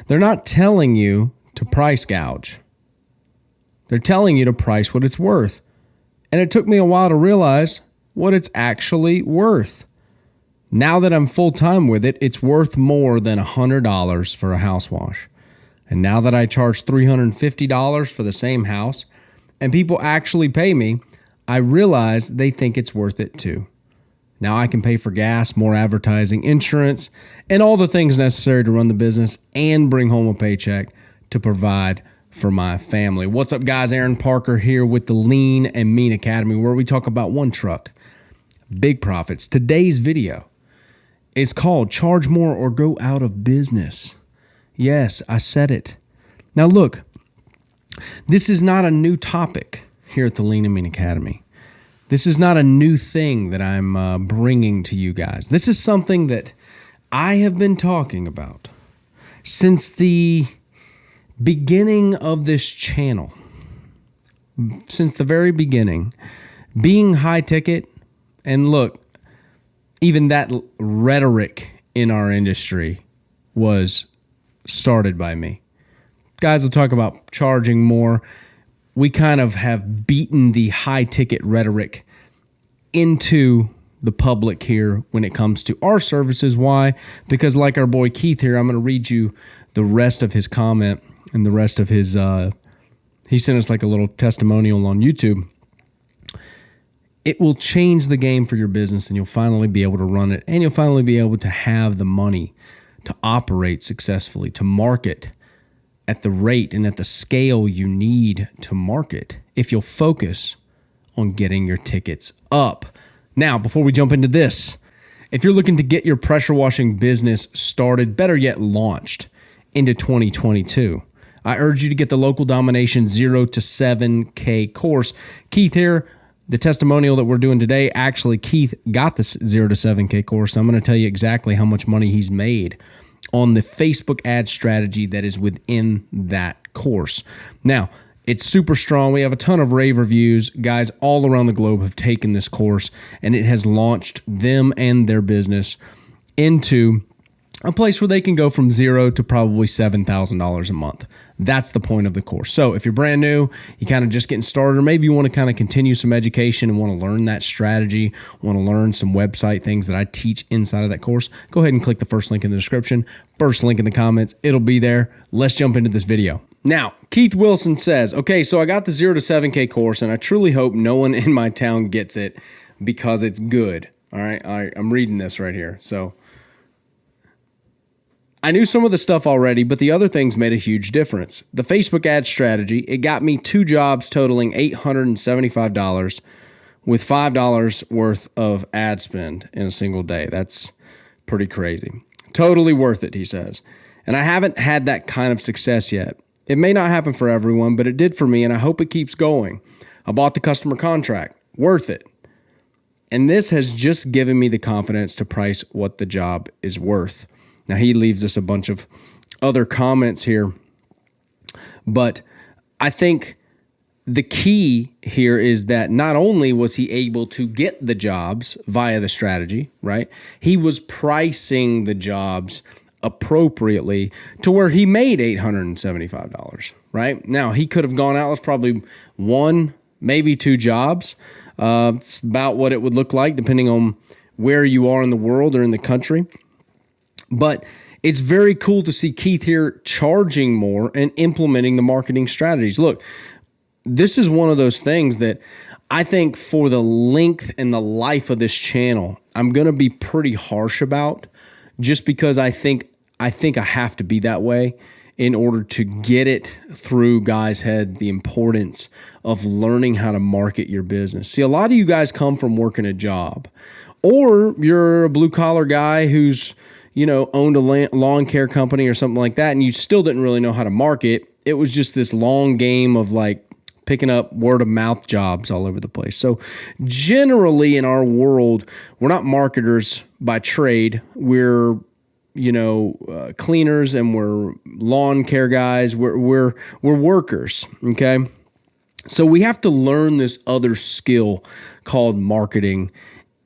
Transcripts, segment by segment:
They're not telling you to price gouge. They're telling you to price what it's worth. And it took me a while to realize what it's actually worth. Now that I'm full-time with it, it's worth more than $100 for a house wash. And now that I charge $350 for the same house, and people actually pay me, I realize they think it's worth it too. Now I can pay for gas, more advertising, insurance, and all the things necessary to run the business and bring home a paycheck to provide for my family. What's up, guys? Aaron Parker here with the Lean and Mean Academy, where we talk about one truck, big profits. Today's video is called Charge More or Go Out of Business. Yes, I said it. Now look, this is not a new topic here at the Lean and Mean Academy. This is not a new thing that I'm bringing to you guys. This is something that I have been talking about since the beginning of this channel. Since the very beginning, being high ticket, and look, even that rhetoric in our industry was started by me. Guys will talk about charging more. We kind of have beaten the high ticket rhetoric into the public here when it comes to our services. Why? Because like our boy Keith here, I'm going to read you the rest of his comment and the rest of his, he sent us like a little testimonial on YouTube. It will change the game for your business, and you'll finally be able to run it, and you'll finally be able to have the money to operate successfully, to market at the rate and at the scale you need to market if you'll focus on getting your tickets up. Now, before we jump into this, if you're looking to get your pressure washing business started, better yet launched into 2022, I urge you to get the Local Domination 0 to 7K course. Keith here, the testimonial that we're doing today, actually Keith got this 0 to 7K course. I'm going to tell you exactly how much money he's made on the Facebook ad strategy that is within that course. Now, it's super strong. We have a ton of rave reviews. Guys all around the globe have taken this course, and it has launched them and their business into a place where they can go from zero to probably $7,000 a month. That's the point of the course. So if you're brand new, you kind of just getting started, or maybe you want to kind of continue some education and want to learn that strategy, want to learn some website things that I teach inside of that course, go ahead and click the first link in the description, first link in the comments. It'll be there. Let's jump into this video. Now, Keith Wilson says, okay, so I got the 0 to 7K course, and I truly hope no one in my town gets it because it's good. All right, I'm reading this right here. So I knew some of the stuff already, but the other things made a huge difference. The Facebook ad strategy, it got me 2 jobs totaling $875 with $5 worth of ad spend in a single day. That's pretty crazy. Totally worth it, he says. And I haven't had that kind of success yet. It may not happen for everyone, but it did for me, and I hope it keeps going. I bought the customer contract. Worth it. And this has just given me the confidence to price what the job is worth. Now, he leaves us a bunch of other comments here, but I think the key here is that not only was he able to get the jobs via the strategy, right? He was pricing the jobs appropriately to where he made $875, right? Now, he could have gone out, let's probably 1, maybe 2 jobs. It's about what it would look like depending on where you are in the world or in the country. But it's very cool to see Keith here charging more and implementing the marketing strategies. Look, this is one of those things that I think for the length and the life of this channel, I'm going to be pretty harsh about, just because I think I have to be that way in order to get it through guys' head, the importance of learning how to market your business. See, a lot of you guys come from working a job, or you're a blue-collar guy who's owned a lawn care company or something like that, and you still didn't really know how to market. It was just this long game of like picking up word of mouth jobs all over the place. So generally in our world, we're not marketers by trade. We're cleaners, and we're lawn care guys. We're workers. Okay. So we have to learn this other skill called marketing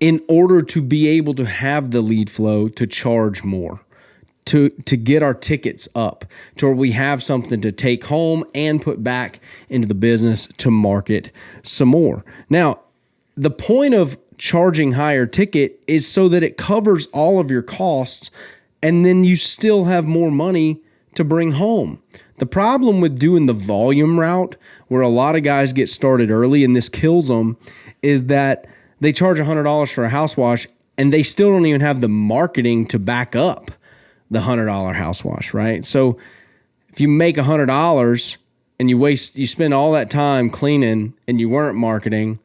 in order to be able to have the lead flow to charge more, to get our tickets up to where we have something to take home and put back into the business to market some more. Now, the point of charging higher ticket is so that it covers all of your costs and then you still have more money to bring home. The problem with doing the volume route, where a lot of guys get started early and this kills them, is that they charge $100 for a house wash and they still don't even have the marketing to back up the $100 house wash, right? So if you make $100 and you spend all that time cleaning and you weren't marketing,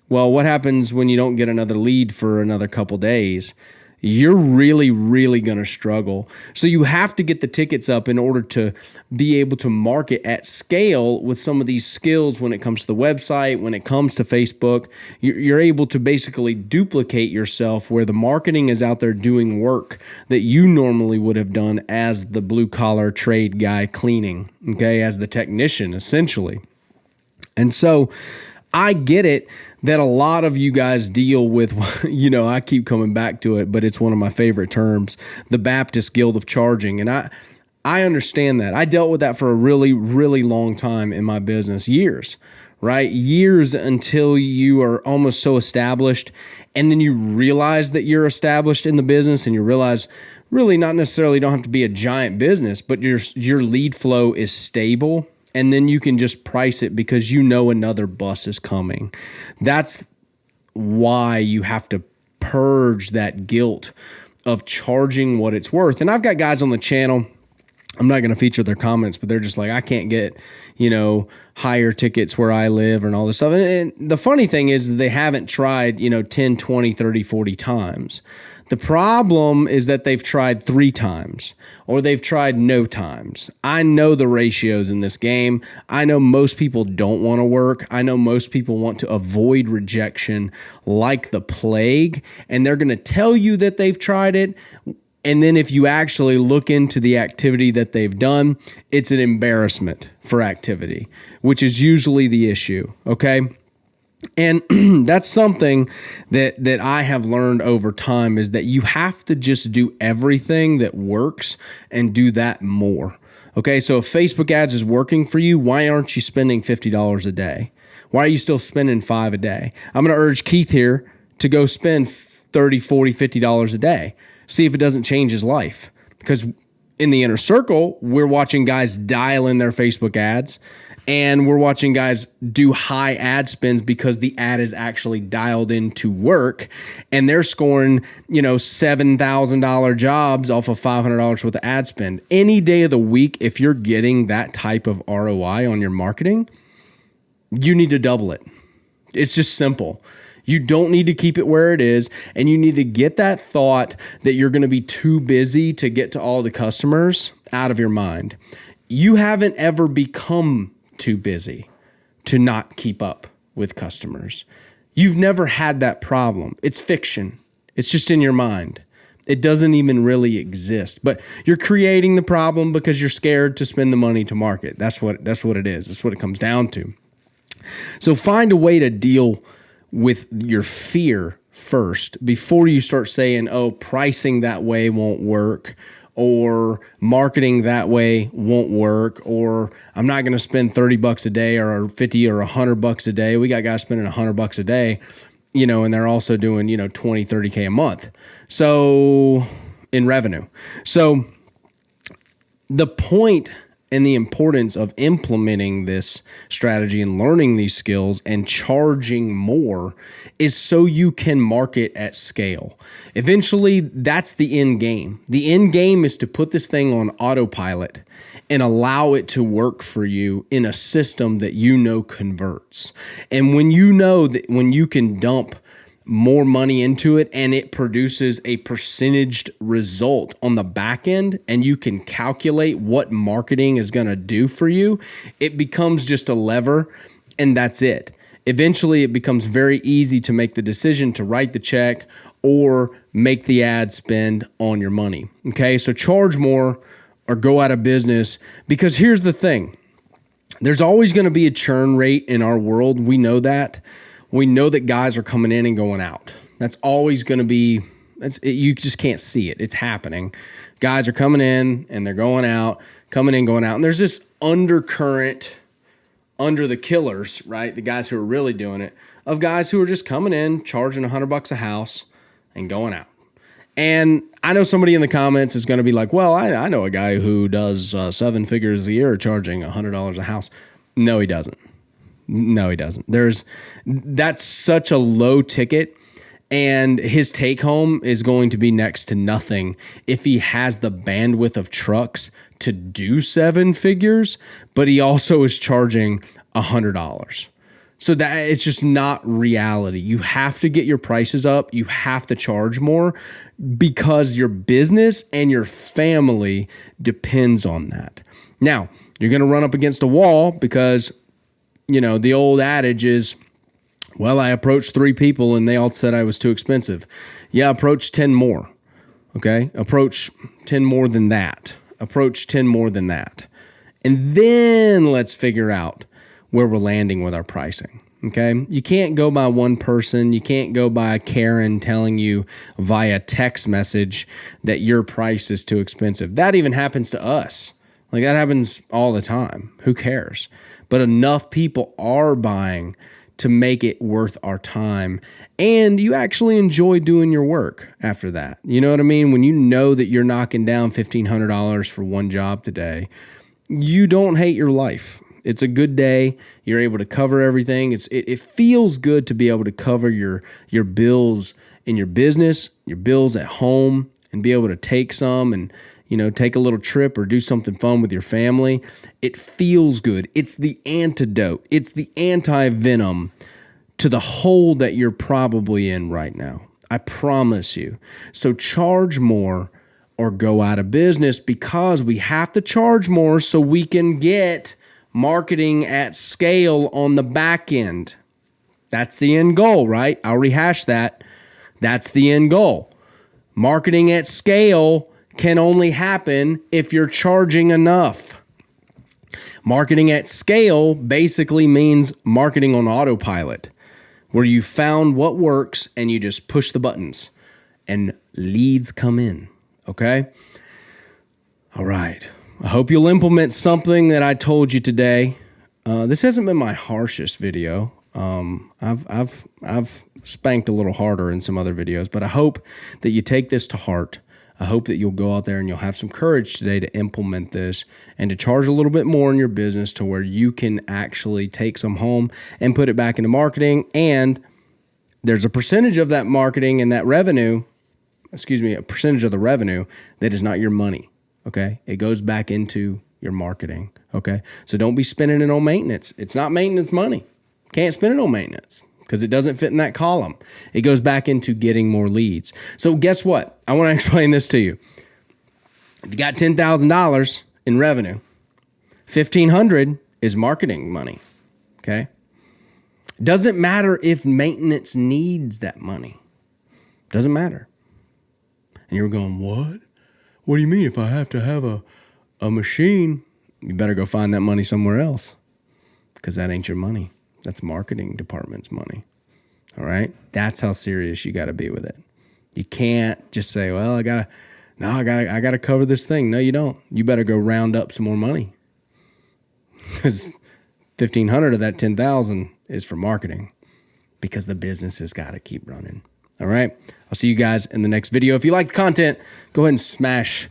well, what happens when you don't get another lead for another couple days? You're really, really going to struggle. So you have to get the tickets up in order to be able to market at scale with some of these skills when it comes to the website, when it comes to Facebook. You're able to basically duplicate yourself where the marketing is out there doing work that you normally would have done as the blue collar trade guy cleaning, okay, as the technician essentially. And so I get it that a lot of you guys deal with, I keep coming back to it, but it's one of my favorite terms, the Baptist Guild of Charging. And I understand that. I dealt with that for a really, really long time in my business, years, right? Years until you are almost so established. And then you realize that you're established in the business and you realize really not necessarily don't have to be a giant business, but your lead flow is stable. And then you can just price it because you know another bus is coming. That's why you have to purge that guilt of charging what it's worth. And I've got guys on the channel, I'm not going to feature their comments, but they're just like, I can't get, higher tickets where I live and all this stuff. And the funny thing is they haven't tried, 10, 20, 30, 40 times. The problem is that they've tried 3 times or they've tried no times. I know the ratios in this game. I know most people don't want to work. I know most people want to avoid rejection like the plague, and they're going to tell you that they've tried it. And then if you actually look into the activity that they've done, it's an embarrassment for activity, which is usually the issue, okay? And that's something that I have learned over time is that you have to just do everything that works and do that more. Okay, so if Facebook ads is working for you, why aren't you spending $50 a day? Why are you still spending $5 a day? I'm going to urge Keith here to go spend $30, $40, $50 a day. See if it doesn't change his life. Because in the inner circle, we're watching guys dial in their Facebook ads. And we're watching guys do high ad spends because the ad is actually dialed into work. And they're scoring, $7,000 jobs off of $500 worth of ad spend. Any day of the week, if you're getting that type of ROI on your marketing, you need to double it. It's just simple. You don't need to keep it where it is. And you need to get that thought that you're going to be too busy to get to all the customers out of your mind. You haven't ever become too busy to not keep up with customers. You've never had that problem. It's fiction. It's just in your mind. It doesn't even really exist. But you're creating the problem because you're scared to spend the money to market. That's what it is. That's what it comes down to. So find a way to deal with your fear first before you start saying, oh, pricing that way won't work, or marketing that way won't work, or I'm not going to spend $30 a day or 50 or $100 a day. We got guys spending $100 a day, and they're also doing, 20, 30K a month. So in revenue. So the point and the importance of implementing this strategy and learning these skills and charging more is so you can market at scale. Eventually, that's the end game. The end game is to put this thing on autopilot and allow it to work for you in a system that converts. And when you can dump more money into it and it produces a percentaged result on the back end and you can calculate what marketing is going to do for you, it becomes just a lever and that's it. Eventually it becomes very easy to make the decision to write the check or make the ad spend on your money. Okay, so charge more or go out of business, because here's the thing. There's always going to be a churn rate in our world. We know that. We know that guys are coming in and going out. That's always going to be You just can't see it. It's happening. Guys are coming in and they're going out, coming in, going out. And there's this undercurrent under the killers, right? The guys who are really doing it, of guys who are just coming in, charging $100 a house and going out. And I know somebody in the comments is going to be like, well, I know a guy who does 7 figures a year charging $100 a house. No, he doesn't. No, he doesn't. That's such a low ticket, and his take home is going to be next to nothing if he has the bandwidth of trucks to do 7 figures, but he also is charging $100. So that it's just not reality. You have to get your prices up. You have to charge more because your business and your family depends on that. Now, you're going to run up against a wall because, the old adage is, well, I approached 3 people and they all said I was too expensive. Yeah, approach 10 more. Okay? Approach 10 more than that. Approach 10 more than that. And then let's figure out where we're landing with our pricing. Okay. You can't go by one person. You can't go by Karen telling you via text message that your price is too expensive. That even happens to us. Like that happens all the time. Who cares? But enough people are buying to make it worth our time. And you actually enjoy doing your work after that. You know what I mean? When you know that you're knocking down $1,500 for one job today, you don't hate your life. It's a good day. You're able to cover everything. It feels good to be able to cover your bills in your business, your bills at home, and be able to take some and take a little trip or do something fun with your family. It feels good. It's the antidote. It's the anti-venom to the hole that you're probably in right now. I promise you. So charge more or go out of business, because we have to charge more so we can get marketing at scale on the back end. That's the end goal, right? I'll rehash that. That's the end goal. Marketing at scale can only happen if you're charging enough. Marketing at scale basically means marketing on autopilot, where you found what works and you just push the buttons and leads come in. Okay? All right. I hope you'll implement something that I told you today. This hasn't been my harshest video. I've spanked a little harder in some other videos, but I hope that you take this to heart. I hope that you'll go out there and you'll have some courage today to implement this and to charge a little bit more in your business to where you can actually take some home and put it back into marketing. And there's a percentage of that marketing and that revenue, a percentage of the revenue that is not your money. Okay. It goes back into your marketing. Okay. So don't be spending it on maintenance. It's not maintenance money. Can't spend it on maintenance because it doesn't fit in that column. It goes back into getting more leads. So guess what? I want to explain this to you. If you got $10,000 in revenue, $1,500 is marketing money. Okay. Doesn't matter if maintenance needs that money. Doesn't matter. And you're going, what? What do you mean if I have to have a machine? You better go find that money somewhere else, because that ain't your money. That's marketing department's money. All right? That's how serious you got to be with it. You can't just say, well, I got to cover this thing. No, you don't. You better go round up some more money, because 1,500 of that 10,000 is for marketing, because the business has got to keep running. All right. I'll see you guys in the next video. If you like the content, go ahead and smash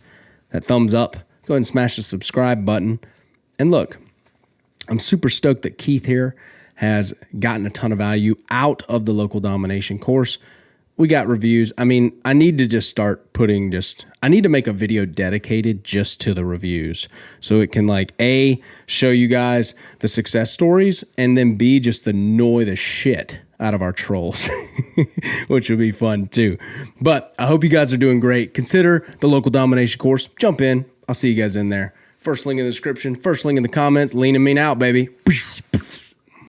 that thumbs up. Go ahead and smash the subscribe button. And look, I'm super stoked that Keith here has gotten a ton of value out of the Local Domination course. We got reviews. I mean, I need to just start I need to make a video dedicated just to the reviews, so it can A, show you guys the success stories, and then B, just annoy the shit out of our trolls, which would be fun too. But I hope you guys are doing great. Consider the Local Domination course. Jump in. I'll see you guys in there. First link in the description, first link in the comments. Lean and mean out, baby. Peace.